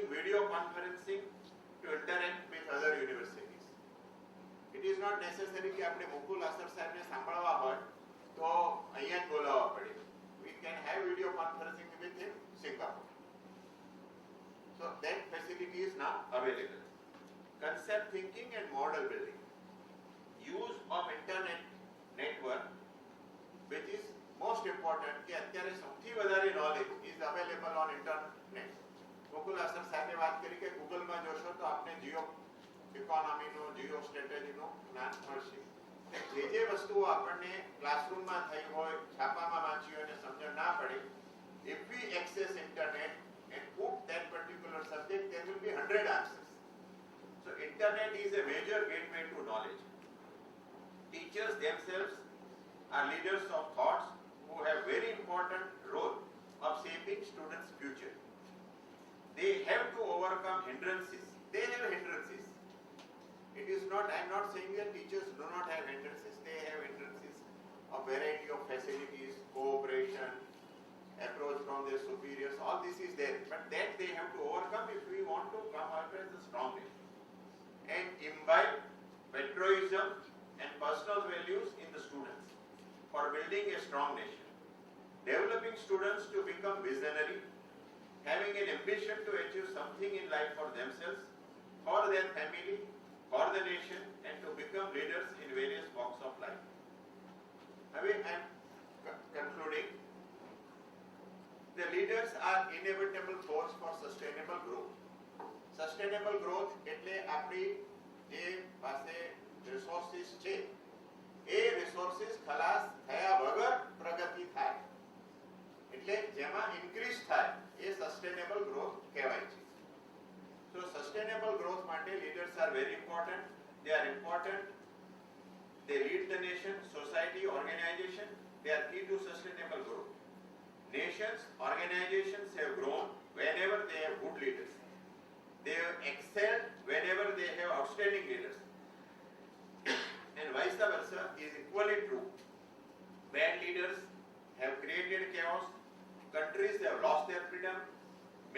using video conferencing to interact with other universities. It is not necessary कि આપણે મુકુલ આસર સાહેબને સાંભળવા હોય તો અહીંયા જ બોલાવવા પડે. We can have video conferencing with him Singapore. So that facility is now available. Concept thinking and model building. Use of internet network, which is most important કે અત્યારે સૌથી વધારે knowledge is available on internet. Mukul આસર સાહેબે વાત કરી કે ગૂગલમાં જોશો તો આપને જીઓ ઇકોનોમીનો જીઓ સ્ટ્રેટેજીનો જ્ઞાન મળશે. જે વસ્તુઓ આપણને ક્લાસરૂમમાં થઈ હોય છાપામાં વાંચી હોય અને સમજણ ના પડે, if we access internet and put that particular subject, there will be 100 answers. So internet is a major gateway to knowledge. Teachers themselves are leaders of thoughts who have very important role of shaping students' future. They have to overcome hindrances. They have hindrances. It is not, I am not saying that teachers do not have hindrances. They have hindrances of variety of facilities, cooperation, approach from their superiors. All this is there, but that they have to overcome if we want to come out as a strong nation and imbibe patriotism and personal values in the students for building a strong nation. Developing students to become visionary, having an ambition to achieve something in life for themselves, for their family, for the nation, and to become leaders in various walks of life. I am concluding. The leaders are inevitable force for sustainable growth. Sustainable growth એટલે આપણી જે પાસે resources છે એ resources ખલાસ થયા વગર પ્રગતિ થાય, એટલે જેમાં increase થાય એ sustainable growth કહેવાય છે. So sustainable growth માટે leaders are very important. They are important. They lead the nation, society, organization. They are key to sustainable growth. Nations, organizations have grown whenever they have good leaders. They have excelled whenever they have outstanding leaders. And vice versa is equally true. Bad leaders have created chaos. Countries have lost their freedom.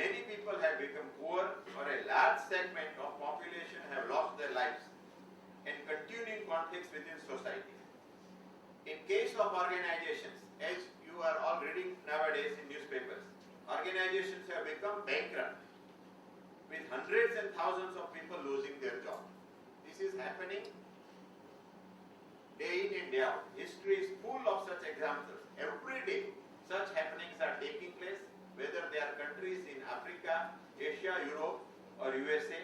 Many people have become poor, or a large segment of population have lost their lives, and continuing conflicts within society. In case of organizations, as you are all reading nowadays in newspapers, organizations have become bankrupt, with hundreds and thousands of people losing their job. This is happening day in and day out. History is full of such examples. Every day such happenings are taking place, whether they are countries in Africa, Asia, Europe, or USA,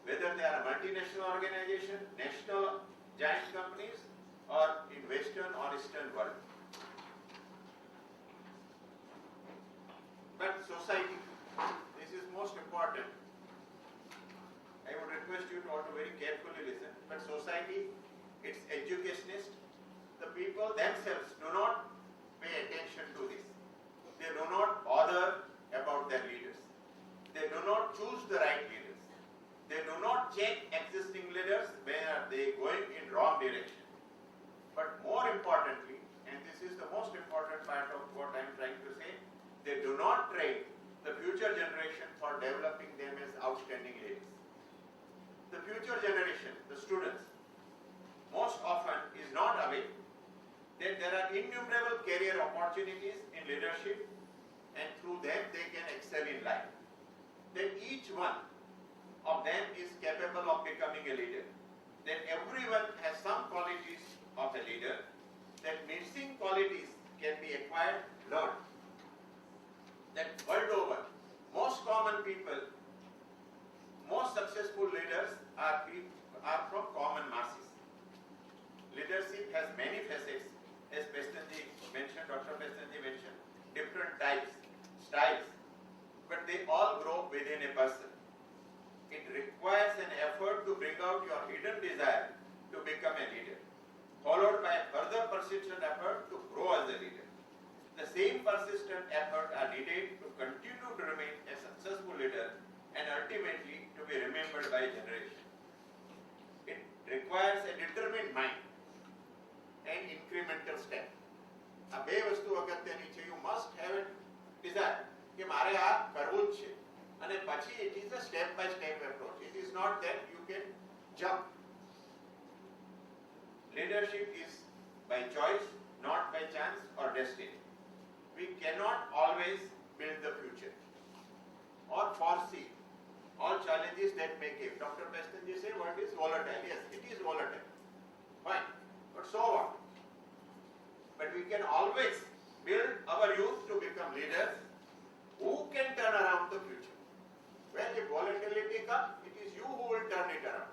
whether they are multinational organizations, national giant companies, or in Western or Eastern world. But society, this is most important. I would request you to all to very carefully listen. But society, it's educationist. The people themselves do not pay attention to this. They do not bother about their leaders. They do not choose the right leaders. They do not check existing leaders where are they going in wrong direction. But more importantly, and this is the most important part of what I am trying to say, they do not train the future generation for developing them as outstanding leaders. The future generation, the students, most often is not aware that there are innumerable career opportunities in leadership, and through them they can excel in life. That each one of them is capable of becoming a leader. That everyone has some qualities of a leader. That missing qualities can be acquired, learned. That world over, most common people, most successful leaders are from common masses. Leadership has many facets, as Pestanji mentioned, Dr. Pestanji mentioned, different types, styles, but they all grow within a person. It requires an effort to bring out your hidden desire to become a leader, followed by a further persistent effort to grow as a leader. The same persistent effort are needed to continue to remain a successful leader and ultimately to be remembered by a generation. It requires a determined mind and incremental step. આ બે વસ્તુ અગત્યની છે. You must have a desire કે મારે આ કરવું જ છે, અને pachi it is a step by step approach. It is not that you can jump. Leadership is by choice, not by chance or destiny. We cannot always build the future or foresee all challenges that may give. Dr. Pestanji said what is volatile. Yes, it is volatile. Fine. But so what? But we can always build our youth to become leaders who can turn around the future. When the volatility comes, it is you who will turn it around.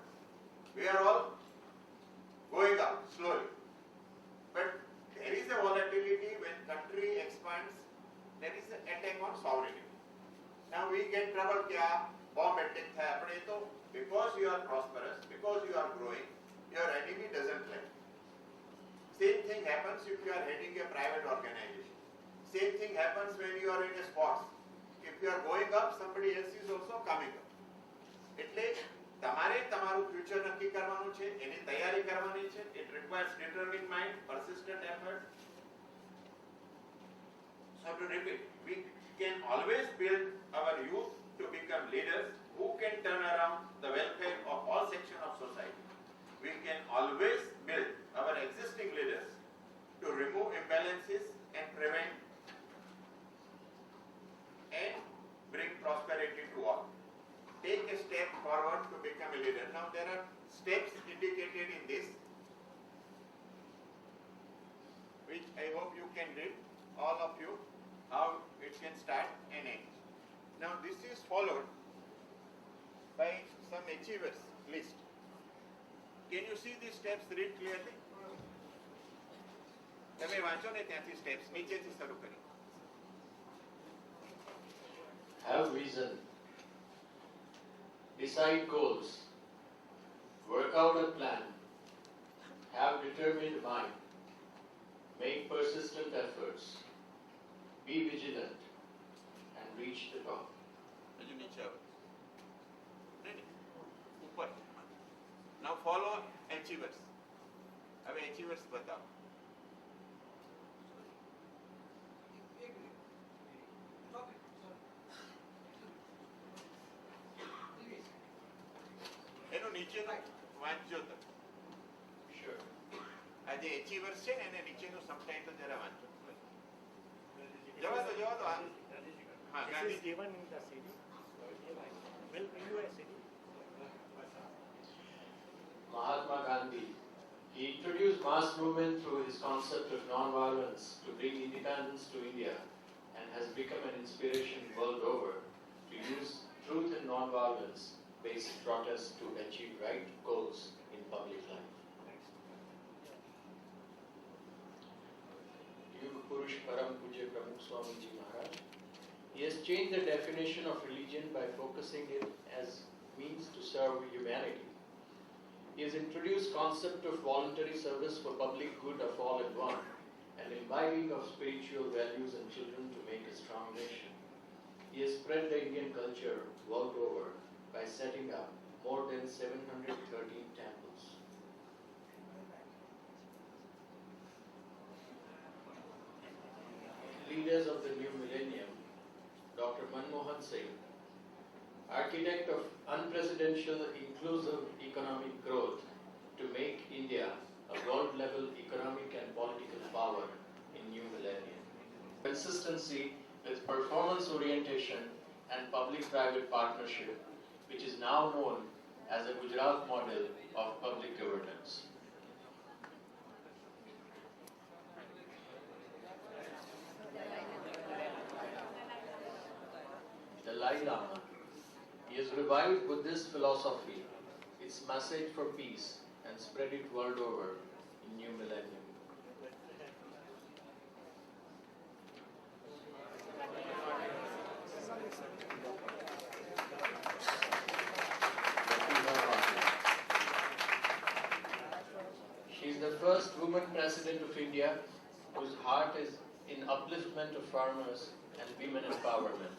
We are all going up slowly. But there is a volatility when country expands, there is an attack on sovereignty. Now we get trouble kya bomb attack tha apne to because you are prosperous, because you are growing, your enemy doesn't like. Same thing happens if you are heading a private organization. Same thing happens when you are in a sports. If you are going up, somebody else is also coming up. એટલે તમારે તમારું future નક્કી કરવાનું છે, એની તૈયારી કરવાની છે. It requires determined mind, persistent effort. So to repeat, we can always build our youth to become leaders who can turn around the welfare of all sections of society. We can always build our existing leaders to remove imbalances and prevent and bring prosperity to all. Take a step forward to become a leader. Now there are steps indicated in this, which I hope you can read, all of you, how it can start and end. Now this is followed by some achievers list. Can you see these steps? Read clearly. તમે વાંચો ને ત્યાંથી steps નીચેથી શરૂ કરી. Have vision. Decide goals. Work out a plan. Have determined mind. Make persistent efforts. Be vigilant and reach the top. હજુ નીચે આવો. નહીં ઉપર. Now follow achievers. હવે achievers બતાવો. એનું નીચેનું વાંચજો તમે. Sure. આ જે achievers છે ને એને નીચેનું સબટાઇટલ જરા વાંચો. જવા દો. હા, Gandhi given in the CD. Will bring you a CD. Mahatma Gandhi. He introduced mass movement through his concept of non-violence to bring independence to India and has become an inspiration world over to use truth and non-violence based protests to achieve right goals in public life. Yuga Purush Param Pujya Pramukh Swamiji Maharaj. He has changed the definition of religion by focusing it as means to serve humanity. He has introduced concept of voluntary service for public good of all and one, and imbibing of spiritual values in children to make a strong nation. He has spread the Indian culture world over by setting up more than 713 temples. Leaders of the new millennium, Dr. Manmohan Singh, architect of unprecedented inclusive economic growth to make India a world-level economic and political power in new millennium. Consistency with performance orientation and public-private partnership, which is now known as a Gujarat model of public governance. Dalai Lama. He has revived Buddhist philosophy, its message for peace, and spread it world over in new millennium. She is the first woman president of India whose heart is in upliftment of farmers and women empowerment.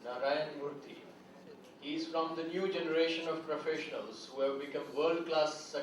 Narayan Murthy. He is from the new generation of professionals who have become world-class success